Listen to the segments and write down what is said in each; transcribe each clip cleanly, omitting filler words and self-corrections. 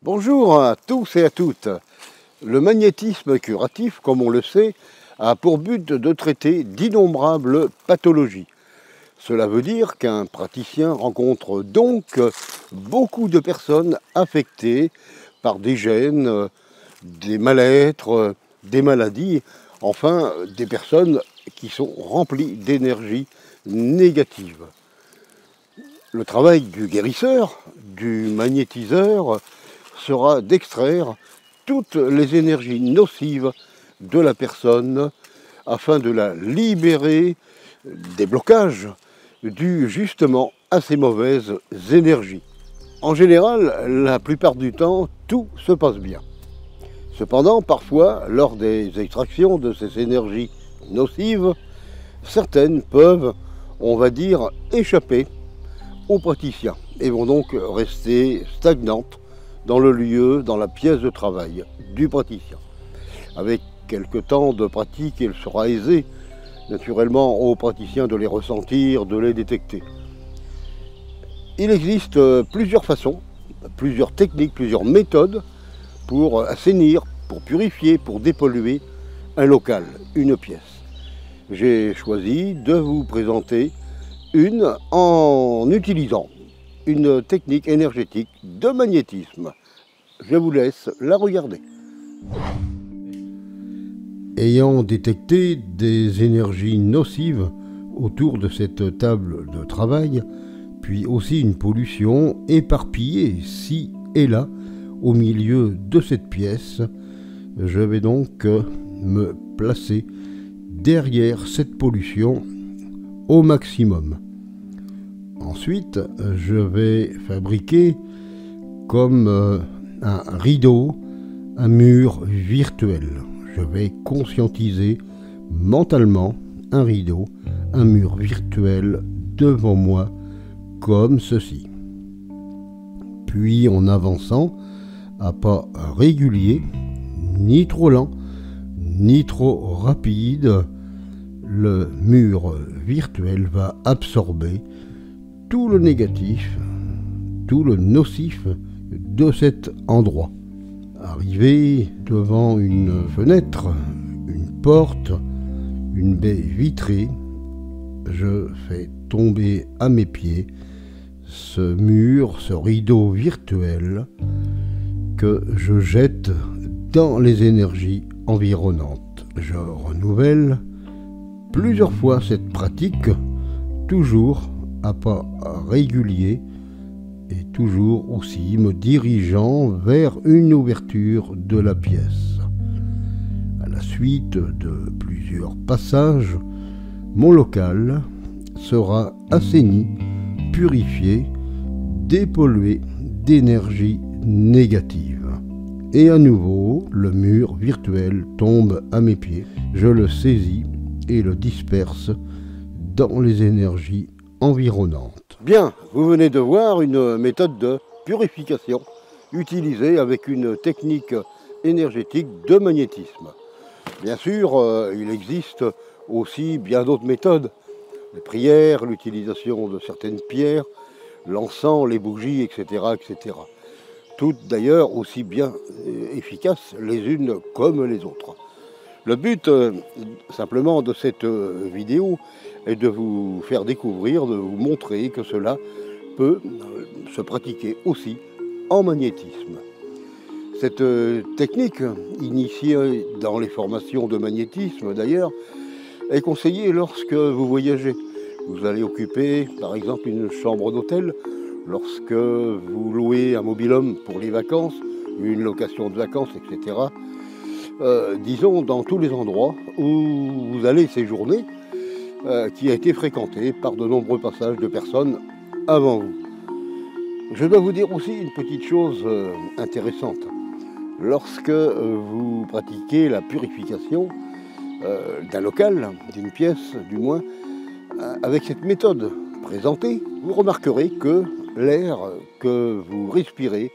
Bonjour à tous et à toutes. Le magnétisme curatif, comme on le sait, a pour but de traiter d'innombrables pathologies. Cela veut dire qu'un praticien rencontre donc beaucoup de personnes affectées par des gènes, des mal-être, des maladies, enfin des personnes qui sont remplies d'énergie négative. Le travail du guérisseur, du magnétiseur, sera d'extraire toutes les énergies nocives de la personne afin de la libérer des blocages dus justement à ces mauvaises énergies. En général, la plupart du temps, tout se passe bien. Cependant, parfois, lors des extractions de ces énergies nocives, certaines peuvent, on va dire, échapper aux praticiens et vont donc rester stagnantes dans le lieu, dans la pièce de travail du praticien. Avec quelques temps de pratique, il sera aisé, naturellement, aux praticiens de les ressentir, de les détecter. Il existe plusieurs façons, plusieurs techniques, plusieurs méthodes pour assainir, pour purifier, pour dépolluer un local, une pièce. J'ai choisi de vous présenter une en utilisant une technique énergétique de magnétisme. Je vous laisse la regarder. Ayant détecté des énergies nocives autour de cette table de travail, puis aussi une pollution éparpillée ci et là au milieu de cette pièce, je vais donc me placer derrière cette pollution au maximum. Ensuite, je vais fabriquer comme un rideau, un mur virtuel. Je vais conscientiser mentalement un rideau, un mur virtuel devant moi comme ceci. Puis en avançant à pas réguliers, ni trop lent, ni trop rapide, le mur virtuel va absorber tout le négatif, tout le nocif de cet endroit. Arrivé devant une fenêtre, une porte, une baie vitrée, je fais tomber à mes pieds ce mur, ce rideau virtuel que je jette dans les énergies environnantes. Je renouvelle plusieurs fois cette pratique, toujours à pas réguliers et toujours aussi me dirigeant vers une ouverture de la pièce. À la suite de plusieurs passages, mon local sera assaini, purifié, dépollué d'énergie négative. Et à nouveau, le mur virtuel tombe à mes pieds. Je le saisis et le disperse dans les énergies environnantes. Bien, vous venez de voir une méthode de purification utilisée avec une technique énergétique de magnétisme. Bien sûr, il existe aussi bien d'autres méthodes, les prières, l'utilisation de certaines pierres, l'encens, les bougies, etc., etc. Toutes d'ailleurs aussi bien efficaces les unes comme les autres. Le but simplement de cette vidéo est de vous faire découvrir, de vous montrer que cela peut se pratiquer aussi en magnétisme. Cette technique, initiée dans les formations de magnétisme d'ailleurs, est conseillée lorsque vous voyagez. Vous allez occuper par exemple une chambre d'hôtel, lorsque vous louez un mobil-home pour les vacances, une location de vacances, etc. Disons dans tous les endroits où vous allez séjourner, qui a été fréquenté par de nombreux passages de personnes avant vous. Je dois vous dire aussi une petite chose intéressante. Lorsque vous pratiquez la purification d'un local, d'une pièce du moins, avec cette méthode présentée, vous remarquerez que l'air que vous respirez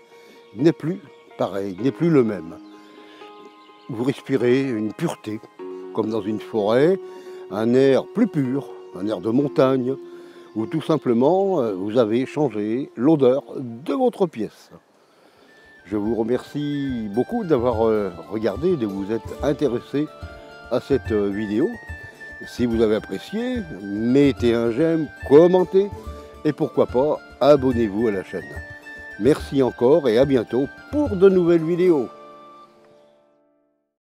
n'est plus pareil, n'est plus le même. Vous respirez une pureté, comme dans une forêt, un air plus pur, un air de montagne, ou tout simplement vous avez changé l'odeur de votre pièce. Je vous remercie beaucoup d'avoir regardé, de vous être intéressé à cette vidéo. Si vous avez apprécié, mettez un j'aime, commentez et pourquoi pas, abonnez-vous à la chaîne. Merci encore et à bientôt pour de nouvelles vidéos.